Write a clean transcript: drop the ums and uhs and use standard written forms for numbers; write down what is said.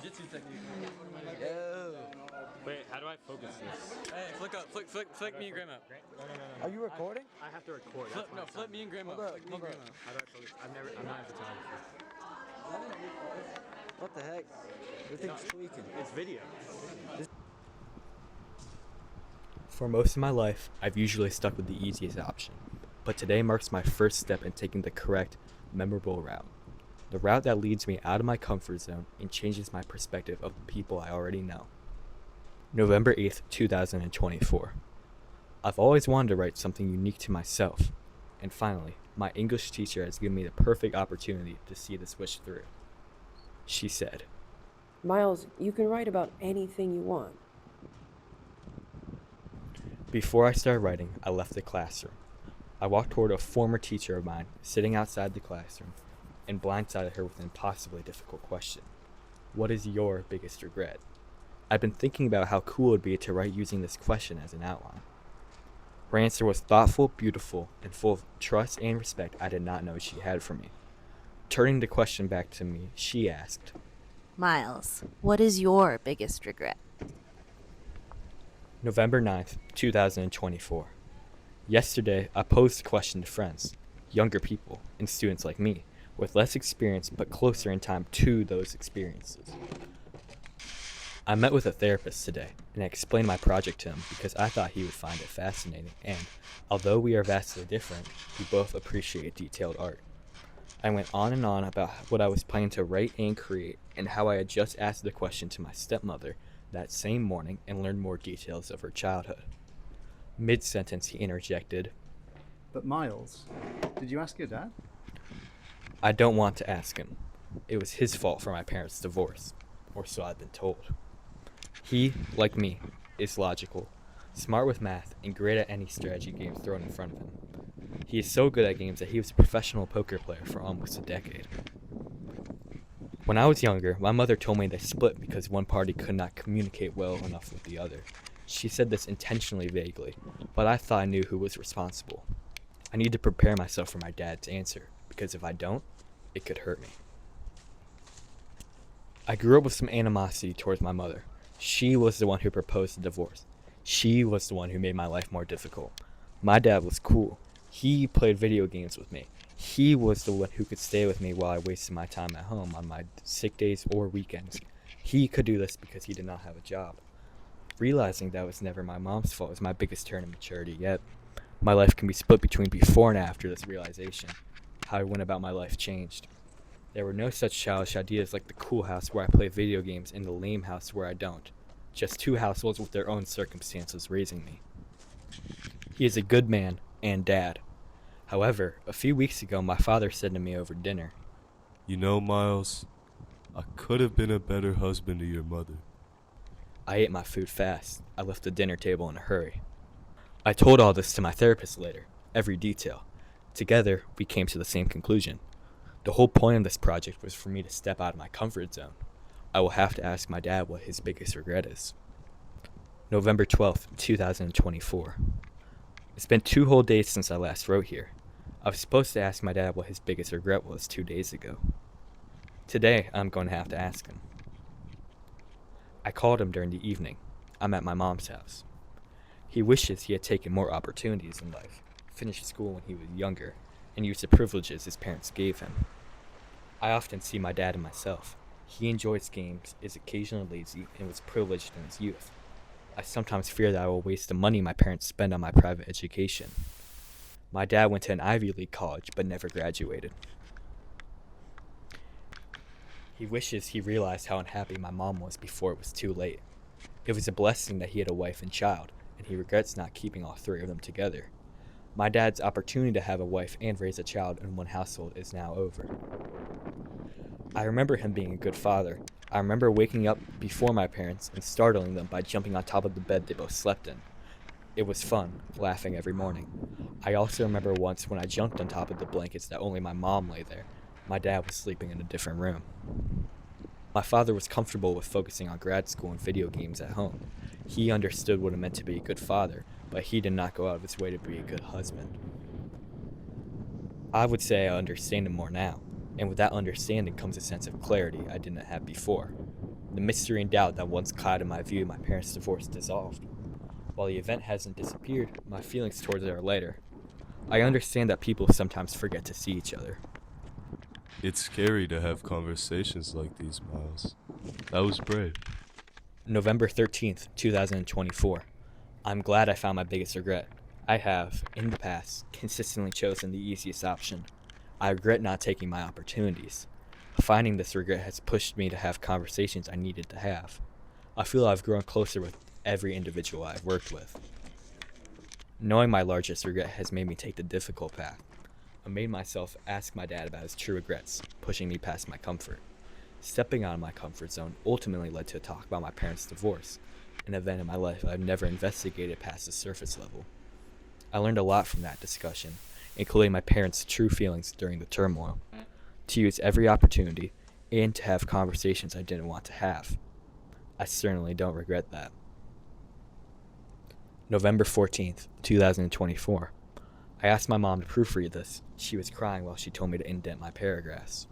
jujitsu technique. Yo. Wait, how do I focus this? Hey, flick me and Graham up. Are you recording? I have to record. Flip me and Graham up. Hold up, Flick me and hold Graham up. up. How do I focus? I'm not a photographer. What the heck? Your thing's tweaking. It's video. For most of my life, I've usually stuck with the easiest option, but today marks my first step in taking the correct, memorable route. The route that leads me out of my comfort zone and changes my perspective of the people I already know. November 8th, 2024. I've always wanted to write something unique to myself, and finally, my English teacher has given me the perfect opportunity to see this wish through. She said, Miles, you can write about anything you want. Before I started writing, I left the classroom. I walked toward a former teacher of mine sitting outside the classroom and blindsided her with an impossibly difficult question. What is your biggest regret? I'd been thinking about how cool it would be to write using this question as an outline. Her answer was thoughtful, beautiful, and full of trust and respect I did not know she had for me. Turning the question back to me, she asked, Miles, what is your biggest regret? November 9th, 2024. Yesterday, I posed the question to friends, younger people, and students like me, with less experience but closer in time to those experiences. I met with a therapist today, and I explained my project to him because I thought he would find it fascinating, and, although we are vastly different, we both appreciate detailed art. I went on and on about what I was planning to write and create, and how I had just asked the question to my stepmother that same morning and learned more details of her childhood. Mid-sentence, he interjected, But Miles, did you ask your dad? I don't want to ask him. It was his fault for my parents' divorce, or so I've been told. He, like me, is logical, smart with math, and great at any strategy game thrown in front of him. He is so good at games that he was a professional poker player for almost a decade. When I was younger, my mother told me they split because one party could not communicate well enough with the other. She said this intentionally vaguely, but I thought I knew who was responsible. I need to prepare myself for my dad's answer, because if I don't, it could hurt me. I grew up with some animosity towards my mother. She was the one who proposed the divorce. She was the one who made my life more difficult. My dad was cool. He played video games with me. He was the one who could stay with me while I wasted my time at home on my sick days or weekends. He could do this because he did not have a job. Realizing that was never my mom's fault was my biggest turn of maturity yet. My life can be split between before and after this realization. How I went about my life changed. There were no such childish ideas like the cool house where I play video games and the lame house where I don't. Just two households with their own circumstances raising me. He is a good man and dad. However, a few weeks ago my father said to me over dinner, You know, Miles, I could have been a better husband to your mother. I ate my food fast. I left the dinner table in a hurry. I told all this to my therapist later, every detail. Together, we came to the same conclusion. The whole point of this project was for me to step out of my comfort zone. I will have to ask my dad what his biggest regret is. November 12th, 2024. It's been 2 whole days since I last wrote here. I was supposed to ask my dad what his biggest regret was 2 days ago. Today, I'm going to have to ask him. I called him during the evening. I'm at my mom's house. He wishes he had taken more opportunities in life, finished school when he was younger, and used the privileges his parents gave him. I often see my dad and myself. He enjoys games, is occasionally lazy, and was privileged in his youth. I sometimes fear that I will waste the money my parents spend on my private education. My dad went to an Ivy League college but never graduated. He wishes he realized how unhappy my mom was before it was too late. It was a blessing that he had a wife and child, and he regrets not keeping all 3 of them together. My dad's opportunity to have a wife and raise a child in one household is now over. I remember him being a good father. I remember waking up before my parents and startling them by jumping on top of the bed they both slept in. It was fun, laughing every morning. I also remember once when I jumped on top of the blankets that only my mom lay there. My dad was sleeping in a different room. My father was comfortable with focusing on grad school and video games at home. He understood what it meant to be a good father, but he did not go out of his way to be a good husband. I would say I understand him more now, and with that understanding comes a sense of clarity I didn't have before. The mystery and doubt that once clouded my view of my parents' divorce dissolved. While the event hasn't disappeared, my feelings towards it are lighter. I understand that people sometimes forget to see each other. It's scary to have conversations like these, Miles. That was brave. November 13th, 2024. I'm glad I found my biggest regret. I have, in the past, consistently chosen the easiest option. I regret not taking my opportunities. Finding this regret has pushed me to have conversations I needed to have. I feel I've grown closer with every individual I've worked with. Knowing my largest regret has made me take the difficult path. I made myself ask my dad about his true regrets, pushing me past my comfort. Stepping out of my comfort zone ultimately led to a talk about my parents' divorce, an event in my life I've never investigated past the surface level. I learned a lot from that discussion, including my parents' true feelings during the turmoil, to use every opportunity, and to have conversations I didn't want to have. I certainly don't regret that. November 14th, 2024. I asked my mom to proofread this. She was crying while she told me to indent my paragraphs.